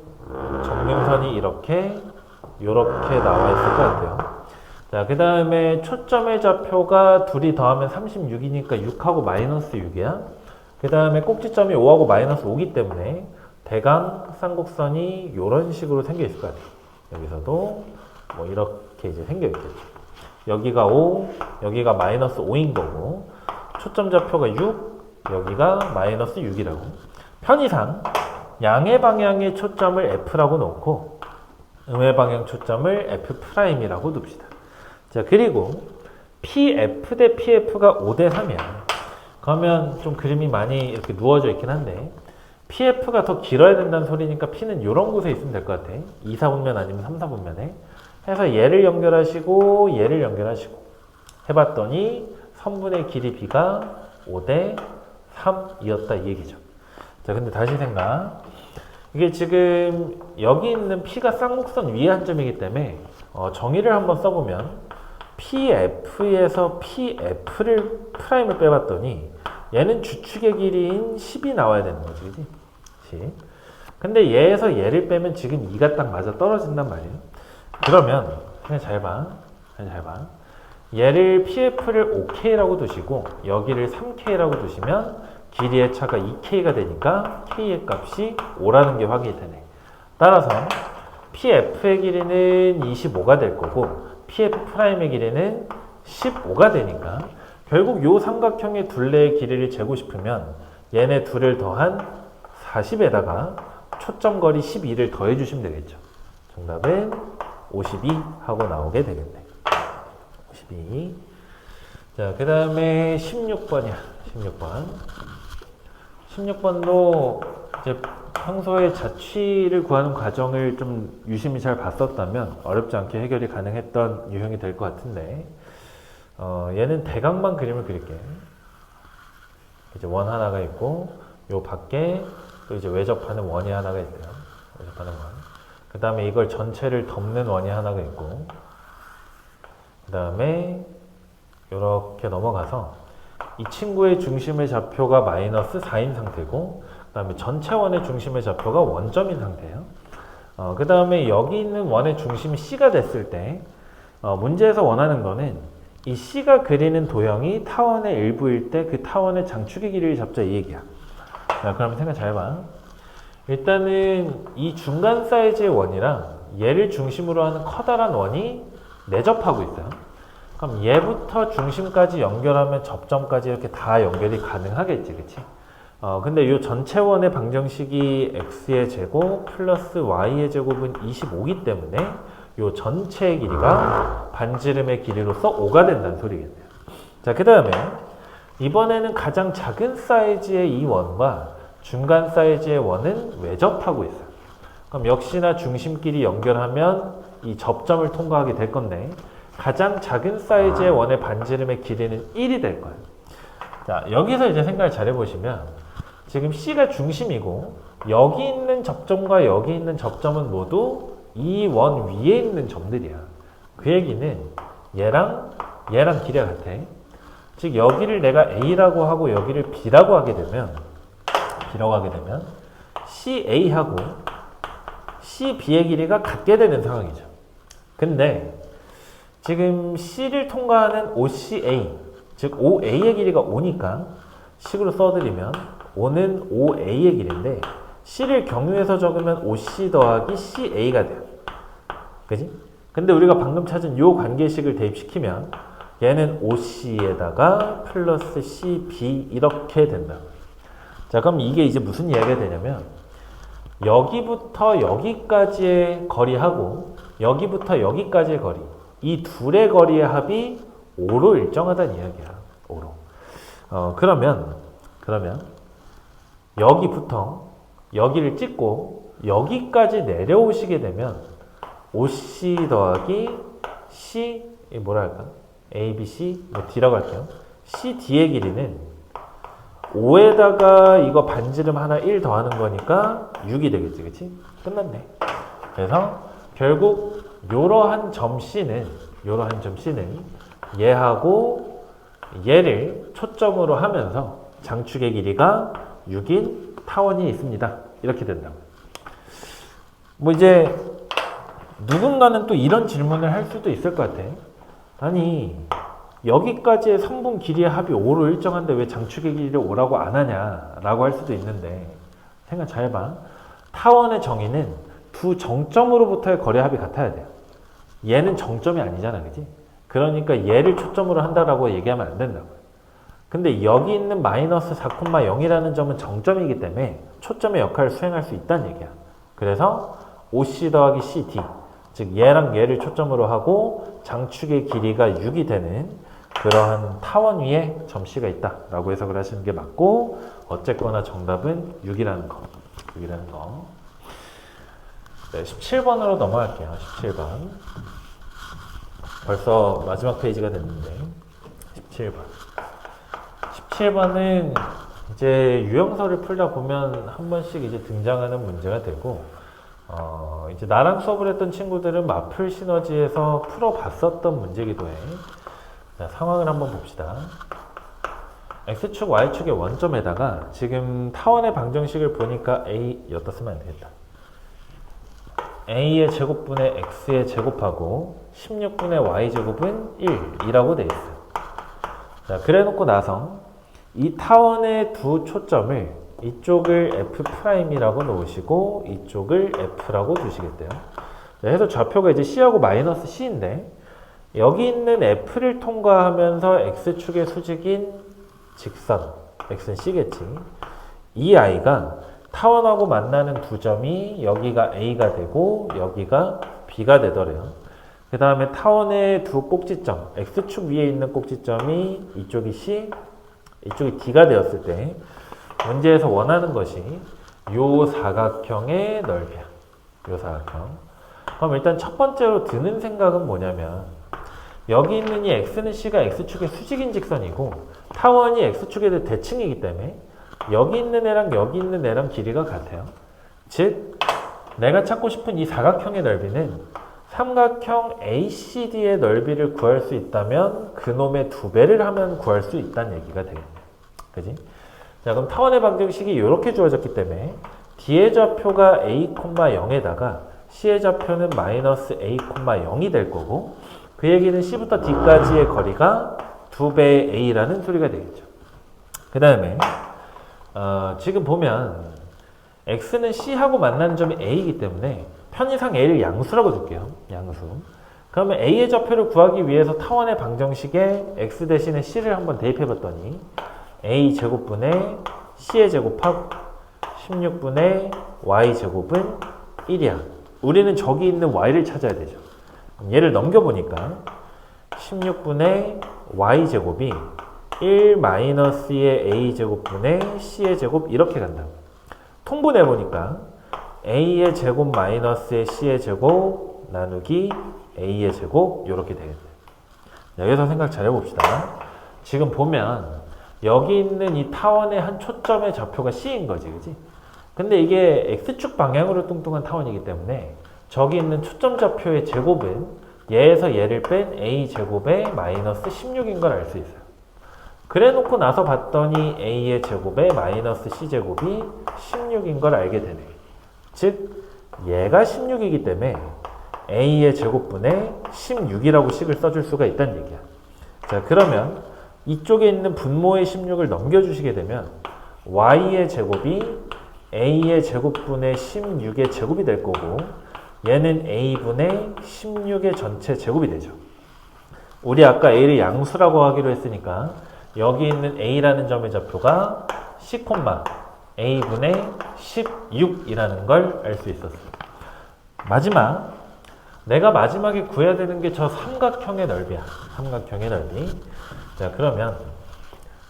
점근선이 이렇게 나와 있을 것 같아요. 자, 그 다음에 초점의 좌표가 둘이 더하면 36이니까 6하고 마이너스 6이야. 그 다음에 꼭지점이 5하고 마이너스 5기 때문에 대강 쌍곡선이 이런 식으로 생겨 있을 것 같아요. 여기서도 뭐 이렇게 이제 생겨 있겠죠. 여기가 5, 여기가 마이너스 5인 거고 초점 좌표가 6, 여기가 마이너스 6이라고. 편의상 양의 방향의 초점을 F라고 놓고 음의 방향 초점을 F'이라고 둡시다. 자, 그리고 PF 대 PF가 5대 3이야. 그러면 좀 그림이 많이 이렇게 누워져 있긴 한데 PF가 더 길어야 된다는 소리니까 P는 이런 곳에 있으면 될 것 같아. 2, 4분면 아니면 3, 4분면에 해서 얘를 연결하시고 얘를 연결하시고 해봤더니 선분의 길이 b가 5대 3이었다 이 얘기죠. 자, 근데 다시 생각. 이게 지금 여기 있는 P가 쌍곡선 위에 한 점이기 때문에 정의를 한번 써보면 PF에서 PF를 프라임을 빼봤더니 얘는 주축의 길이인 10이 나와야 되는 거지, 그치? 10. 근데 얘에서 얘를 빼면 지금 2가 딱 맞아 떨어진단 말이에요. 그러면 그냥 잘 봐. 얘를 PF를 5K라고 두시고 여기를 3K라고 두시면 길이의 차가 2K가 되니까 K의 값이 5라는 게 확인이 되네. 따라서 PF의 길이는 25가 될 거고 PF'의 길이는 15가 되니까 결국 요 삼각형의 둘레의 길이를 재고 싶으면 얘네 둘을 더한 40에다가 초점거리 12를 더해 주시면 되겠죠. 정답은 52 하고 나오게 되겠네. 52. 자, 그 다음에 16번이야. 16번도 이제 평소에 자취를 구하는 과정을 좀 유심히 잘 봤었다면 어렵지 않게 해결이 가능했던 유형이 될 것 같은데, 얘는 대각만 그림을 그릴게. 이제 원 하나가 있고, 요 밖에 또 이제 외접하는 원이 하나가 있대요. 외접하는 원. 그 다음에 이걸 전체를 덮는 원이 하나가 있고, 그 다음에 이렇게 넘어가서 이 친구의 중심의 좌표가 마이너스 4인 상태고, 그 다음에 전체 원의 중심의 좌표가 원점인 상태예요. 그 다음에 여기 있는 원의 중심이 C가 됐을 때, 문제에서 원하는 거는 이 C가 그리는 도형이 타원의 일부일 때 그 타원의 장축의 길이를 잡자 이 얘기야. 자, 그러면 생각 잘 봐. 일단은 이 중간 사이즈의 원이랑 얘를 중심으로 하는 커다란 원이 내접하고 있어요. 그럼 얘부터 중심까지 연결하면 접점까지 이렇게 다 연결이 가능하겠지, 그치? 근데 이 전체 원의 방정식이 x의 제곱 플러스 y의 제곱은 25이기 때문에 이 전체의 길이가 반지름의 길이로서 5가 된다는 소리겠네요. 자, 그 다음에 이번에는 가장 작은 사이즈의 이 원과 중간 사이즈의 원은 외접하고 있어요. 그럼 역시나 중심끼리 연결하면 이 접점을 통과하게 될 건데 가장 작은 사이즈의 원의 반지름의 길이는 1이 될 거예요. 자, 여기서 이제 생각을 잘 해보시면 지금 C가 중심이고 여기 있는 접점과 여기 있는 접점은 모두 이 원 위에 있는 점들이야. 그 얘기는 얘랑 길이가 같아. 즉 여기를 내가 A라고 하고 여기를 B라고 하게 되면 CA하고 CB의 길이가 같게 되는 상황이죠. 근데 지금 C를 통과하는 OCA, 즉 OA의 길이가 5니까 식으로 써드리면 5는 OA의 길인데 C를 경유해서 적으면 OC 더하기 CA가 돼요. 그지? 근데 우리가 방금 찾은 요 관계식을 대입시키면 얘는 OC에다가 플러스 CB 이렇게 된다. 자, 그럼 이게 이제 무슨 이야기가 되냐면 여기부터 여기까지의 거리하고 여기부터 여기까지의 거리, 이 둘의 거리의 합이 5로 일정하다는 이야기야. 5로. 그러면 여기부터 여기를 찍고 여기까지 내려오시게 되면 OC 더하기 C 뭐라 할까? A, B, C D라고 할게요. CD의 길이는 5에다가 이거 반지름 하나 1 더하는 거니까 6이 되겠지, 그치? 끝났네. 그래서 결국 요러한 점 C는 얘하고 얘를 초점으로 하면서 장축의 길이가 6인 타원이 있습니다. 이렇게 된다. 뭐 이제 누군가는 또 이런 질문을 할 수도 있을 것 같아. 아니 여기까지의 선분 길이의 합이 5로 일정한데 왜 장축의 길이를 5라고 안 하냐 라고 할 수도 있는데 생각 잘 봐. 타원의 정의는 두 정점으로부터의 거리 합이 같아야 돼요. 얘는 정점이 아니잖아, 그지? 그러니까 얘를 초점으로 한다라고 얘기하면 안 된다고요. 근데 여기 있는 마이너스 4,0이라는 점은 정점이기 때문에 초점의 역할을 수행할 수 있다는 얘기야. 그래서 OC 더하기 CD, 즉 얘랑 얘를 초점으로 하고 장축의 길이가 6이 되는 그러한 타원 위에 점 C가 있다라고 해석을 하시는 게 맞고, 어쨌거나 정답은 6이라는 거. 네, 17번으로 넘어갈게요. 17번. 벌써 마지막 페이지가 됐는데 17번. 17번은 이제 유형설을 풀다 보면 한 번씩 이제 등장하는 문제가 되고, 이제 나랑 수업을 했던 친구들은 마플 시너지에서 풀어봤었던 문제이기도 해. 자, 상황을 한번 봅시다. X축, Y축의 원점에다가 지금 타원의 방정식을 보니까 A, 여기다 쓰면 안 되겠다. A의 제곱분의 X의 제곱하고 16분의 Y제곱은 1이라고 돼 있어요. 자, 그래 놓고 나서 이 타원의 두 초점을 이쪽을 F'이라고 놓으시고 이쪽을 F라고 두시겠대요. 자, 해서 좌표가 이제 C하고 마이너스 C인데 여기 있는 F를 통과하면서 X축의 수직인 직선, X는 C겠지. 이 I가 타원하고 만나는 두 점이 여기가 A가 되고 여기가 B가 되더래요. 그 다음에 타원의 두 꼭지점, X축 위에 있는 꼭지점이 이쪽이 C, 이쪽이 D가 되었을 때 문제에서 원하는 것이 요 사각형의 넓이야. 요 사각형. 그럼 일단 첫 번째로 드는 생각은 뭐냐면 여기 있는 이 X는 C가 X축의 수직인 직선이고 타원이 X축의 대칭이기 때문에 여기 있는 애랑 여기 있는 애랑 길이가 같아요. 즉 내가 찾고 싶은 이 사각형의 넓이는 삼각형 ACD의 넓이를 구할 수 있다면 그놈의 2배를 하면 구할 수 있다는 얘기가 되겠네요. 그지? 자, 그럼 타원의 방정식이 이렇게 주어졌기 때문에 D의 좌표가 A, 0에다가 C의 좌표는 마이너스 A, 0이 될 거고 그 얘기는 C부터 D까지의 거리가 2배의 A라는 소리가 되겠죠. 그 다음에 지금 보면 X는 C하고 만나는 점이 A이기 때문에 편의상 A를 양수라고 둘게요. 양수. 그러면 A의 좌표를 구하기 위해서 타원의 방정식에 X 대신에 C를 한번 대입해봤더니 A 제곱분의 C의 제곱하고 16분의 Y 제곱은 1이야. 우리는 저기 있는 Y를 찾아야 되죠. 얘를 넘겨보니까 16분의 Y 제곱이 1 마이너스의 A 제곱분의 C의 제곱 이렇게 간다고. 통분해보니까 A의 제곱 마이너스의 C의 제곱 나누기 A의 제곱 이렇게 되겠네요. 여기서 생각 잘 해봅시다. 지금 보면 여기 있는 이 타원의 한 초점의 좌표가 C인 거지, 그지? 근데 이게 X축 방향으로 뚱뚱한 타원이기 때문에 저기 있는 초점 좌표의 제곱은 얘에서 얘를 뺀 A 제곱에 마이너스 16인 걸 알 수 있어요. 그래 놓고 나서 봤더니 A의 제곱에 마이너스 C 제곱이 16인 걸 알게 되네. 즉 얘가 16이기 때문에 A의 제곱분에 16이라고 식을 써줄 수가 있다는 얘기야. 자, 그러면 이쪽에 있는 분모의 16을 넘겨주시게 되면 Y의 제곱이 A의 제곱분의 16의 제곱이 될 거고 얘는 A분의 16의 전체 제곱이 되죠. 우리 아까 A를 양수라고 하기로 했으니까 여기 있는 A라는 점의 좌표가 C, A분의 16이라는 걸 알 수 있었어요. 마지막, 내가 마지막에 구해야 되는 게 저 삼각형의 넓이야. 삼각형의 넓이. 자, 그러면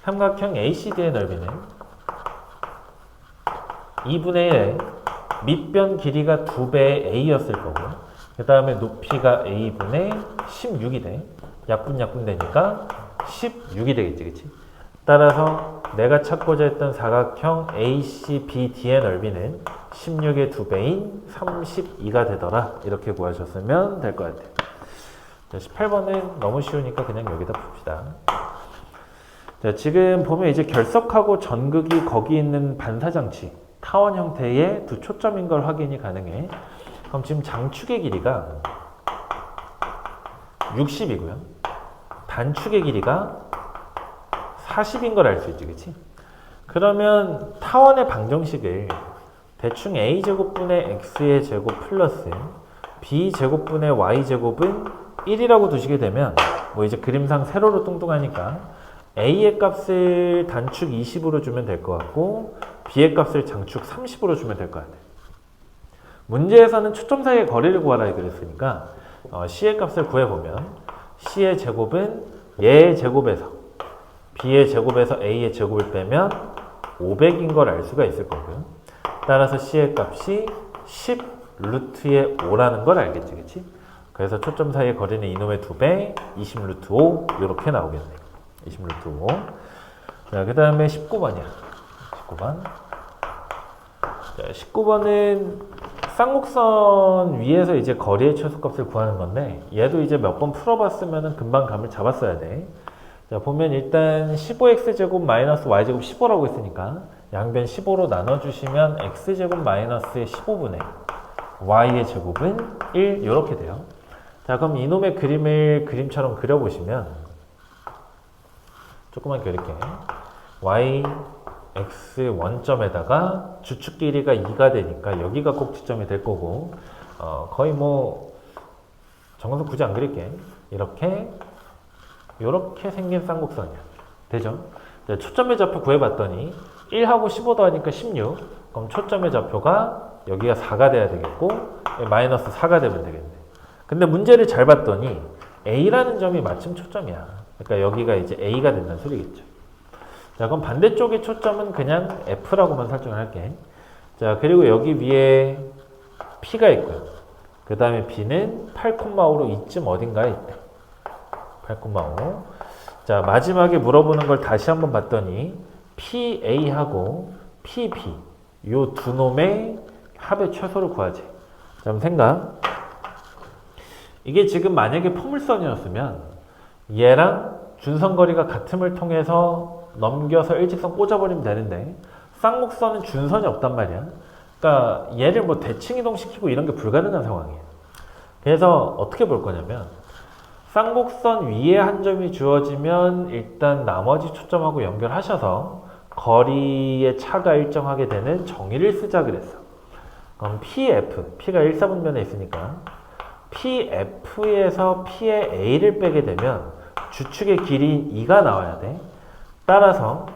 삼각형 ACD의 넓이는 2분의 1 밑변 길이가 2배의 A였을 거고 그 다음에 높이가 A분의 16이 돼. 약분 되니까 16이 되겠지, 그치? 따라서 내가 찾고자 했던 사각형 ACBD의 넓이는 16의 2배인 32가 되더라. 이렇게 구하셨으면 될 것 같아요. 자, 18번은 너무 쉬우니까 그냥 여기다 풉시다. 자, 지금 보면 이제 결석하고 전극이 거기 있는 반사장치, 타원 형태의 두 초점인 걸 확인이 가능해. 그럼 지금 장축의 길이가 60이고요. 단축의 길이가 40인 걸 알 수 있지, 그치? 그러면 타원의 방정식을 대충 A제곱분의 X의 제곱 플러스 B제곱분의 Y제곱은 1이라고 두시게 되면 뭐 이제 그림상 세로로 뚱뚱하니까 A의 값을 단축 20으로 주면 될 것 같고 B의 값을 장축 30으로 주면 될 것 같아요. 문제에서는 초점 사이의 거리를 구하라 그랬으니까 C의 값을 구해보면 C의 제곱은 얘의 제곱에서 B의 제곱에서 A의 제곱을 빼면 500인 걸 알 수가 있을 거고요. 따라서 C의 값이 10 루트의 5라는 걸 알겠지, 그치? 그래서 초점 사이의 거리는 이놈의 2배, 20 루트 5 이렇게 나오겠네요. 20루트 5. 자, 그 다음에 19번이야. 19번. 자, 19번은 쌍곡선 위에서 이제 거리의 최소값을 구하는 건데, 얘도 이제 몇 번 풀어봤으면 금방 감을 잡았어야 돼. 자, 보면 일단 15x제곱 마이너스 y제곱 15라고 했으니까 양변 15로 나눠주시면 x제곱 마이너스의 15분의 y의 제곱은 1 이렇게 돼요. 자, 그럼 이놈의 그림을 그림처럼 그려보시면 조금만 그릴게. y x 원점에다가 주축 길이가 2가 되니까 여기가 꼭 지점이 될 거고, 거의 뭐 정해서 굳이 안 그릴게. 이렇게 생긴 쌍곡선이야. 되죠? 초점의 좌표 구해봤더니 1하고 15 더하니까 16. 그럼 초점의 좌표가 여기가 4가 돼야 되겠고 마이너스 4가 되면 되겠네. 근데 문제를 잘 봤더니 A라는 점이 마침 초점이야. 그러니까 여기가 이제 A가 된다는 소리겠죠. 자, 그럼 반대쪽의 초점은 그냥 F라고만 설정을 할게. 자, 그리고 여기 위에 P가 있고요. 그 다음에 B는 8,5로 이쯤 어딘가에 있다. 8,5. 자, 마지막에 물어보는 걸 다시 한번 봤더니 PA하고 PB 요 두 놈의 합의 최소를 구하지. 자, 그럼 생각. 이게 지금 만약에 포물선이었으면 얘랑 준선거리가 같음을 통해서 넘겨서 일직선 꽂아버리면 되는데 쌍곡선은 준선이 없단 말이야. 그러니까 얘를 뭐 대칭 이동시키고 이런 게 불가능한 상황이에요. 그래서 어떻게 볼 거냐면 쌍곡선 위에 한 점이 주어지면 일단 나머지 초점하고 연결하셔서 거리의 차가 일정하게 되는 정의를 쓰자 그랬어. 그럼 PF, P가 1사분면에 있으니까 PF에서 P의 A를 빼게 되면 주축의 길이인 2가 나와야 돼. 따라서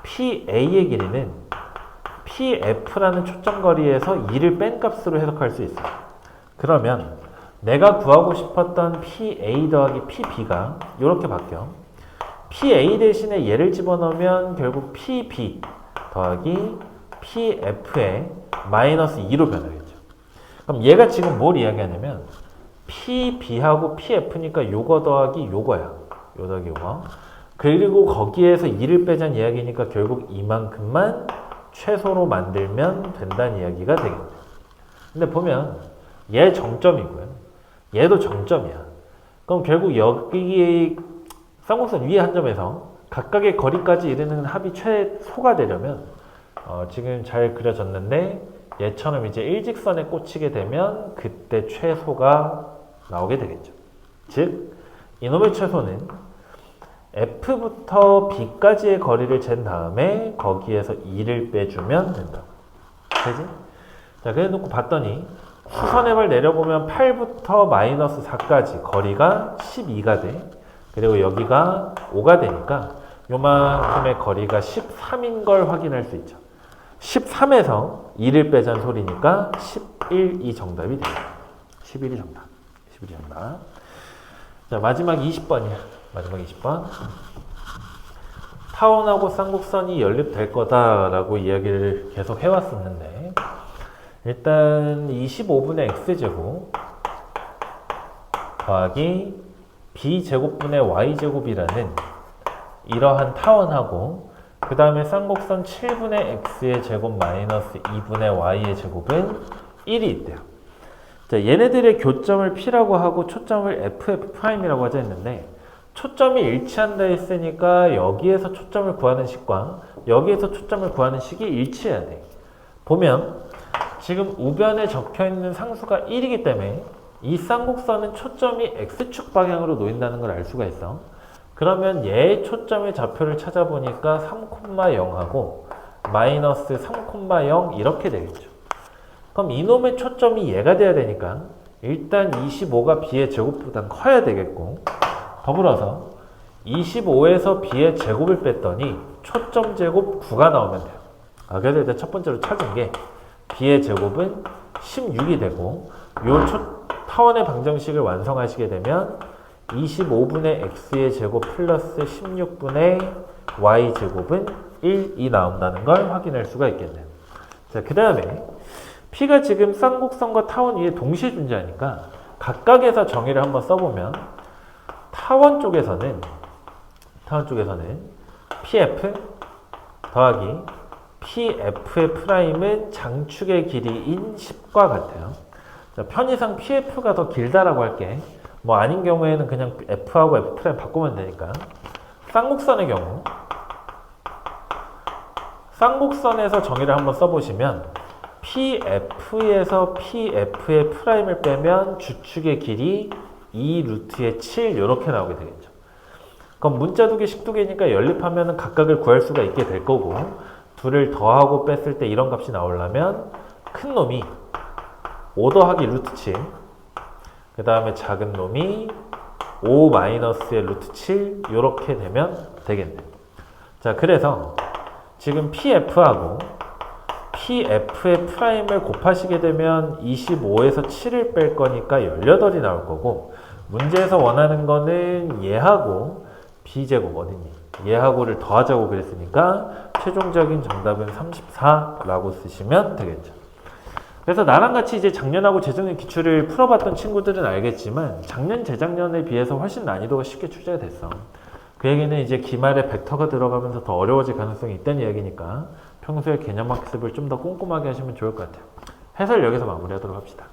PA의 길이는 PF라는 초점거리에서 2를 뺀 값으로 해석할 수 있어. 그러면 내가 구하고 싶었던 PA 더하기 PB가 이렇게 바뀌어. PA 대신에 얘를 집어넣으면 결국 PB 더하기 PF의 마이너스 2로 변하겠죠. 그럼 얘가 지금 뭘 이야기하냐면 PB하고 PF니까 요거 더하기 요거야. 요 더하기 요거. 그리고 거기에서 2를 빼자는 이야기니까 결국 이만큼만 최소로 만들면 된다는 이야기가 되겠네. 근데 보면 얘 정점이고요. 얘도 정점이야. 그럼 결국 여기 쌍곡선 위에 한 점에서 각각의 거리까지 이르는 합이 최소가 되려면 지금 잘 그려졌는데 얘처럼 이제 일직선에 꽂히게 되면 그때 최소가 나오게 되겠죠. 즉 이놈의 최소는 F부터 B까지의 거리를 잰 다음에 거기에서 2를 빼주면 된다. 되지? 자, 그래 놓고 봤더니 수선의 발 내려보면 8부터 마이너스 4까지 거리가 12가 돼. 그리고 여기가 5가 되니까 요만큼의 거리가 13인 걸 확인할 수 있죠. 13에서 2를 빼자는 소리니까 11이 정답이 돼요. 11이 정답. 11이 정답. 자, 마지막 20번이야. 마지막 20번. 타원하고 쌍곡선이 연립될 거다라고 이야기를 계속 해왔었는데 일단 25분의 x제곱 더하기 b제곱분의 y제곱이라는 이러한 타원하고 그 다음에 쌍곡선 7분의 x의 제곱 마이너스 2분의 y의 제곱은 1이 있대요. 자, 얘네들의 교점을 P라고 하고 초점을 FF'이라고 하자 했는데 초점이 일치한다 했으니까 여기에서 초점을 구하는 식과 여기에서 초점을 구하는 식이 일치해야 돼. 보면 지금 우변에 적혀있는 상수가 1이기 때문에 이 쌍곡선은 초점이 X축 방향으로 놓인다는 걸 알 수가 있어. 그러면 얘의 초점의 좌표를 찾아보니까 3,0하고 마이너스 3,0 이렇게 되겠죠. 그럼 이놈의 초점이 얘가 돼야 되니까 일단 25가 B의 제곱보단 커야 되겠고 더불어서 25에서 B의 제곱을 뺐더니 초점 제곱 9가 나오면 돼요. 그래서 일단 첫 번째로 찾은 게 B의 제곱은 16이 되고 요 타원의 방정식을 완성하시게 되면 25분의 x의 제곱 플러스 16분의 y 제곱은 1이 나온다는 걸 확인할 수가 있겠네요. 자, 그 다음에 P가 지금 쌍곡선과 타원 위에 동시에 존재하니까 각각에서 정의를 한번 써보면 타원 쪽에서는 다음 쪽에서는 PF 더하기 PF의 프라임은 장축의 길이인 10과 같아요. 자, 편의상 PF가 더 길다라고 할게. 뭐 아닌 경우에는 그냥 F하고 F 프라임 바꾸면 되니까. 쌍곡선의 경우 쌍곡선에서 정의를 한번 써보시면 PF에서 PF의 프라임을 빼면 주축의 길이 2 루트의 7 이렇게 나오게 되겠죠. 그럼 문자 두개 식두개니까 연립하면 각각을 구할 수가 있게 될 거고 둘을 더하고 뺐을 때 이런 값이 나오려면 큰 놈이 5 더하기 루트 7 그 다음에 작은 놈이 5 마이너스의 루트 7 이렇게 되면 되겠네. 자, 그래서 지금 PF하고 PF의 프라임을 곱하시게 되면 25에서 7을 뺄 거니까 18이 나올 거고 문제에서 원하는 거는 얘하고 B제곱 어딨니? 얘하고를 더하자고 그랬으니까 최종적인 정답은 34라고 쓰시면 되겠죠. 그래서 나랑 같이 이제 작년하고 재작년 기출을 풀어봤던 친구들은 알겠지만 작년, 재작년에 비해서 훨씬 난이도가 쉽게 출제가 됐어. 그 얘기는 이제 기말에 벡터가 들어가면서 더 어려워질 가능성이 있다는 이야기니까 평소에 개념 학습을 좀 더 꼼꼼하게 하시면 좋을 것 같아요. 해설 여기서 마무리하도록 합시다.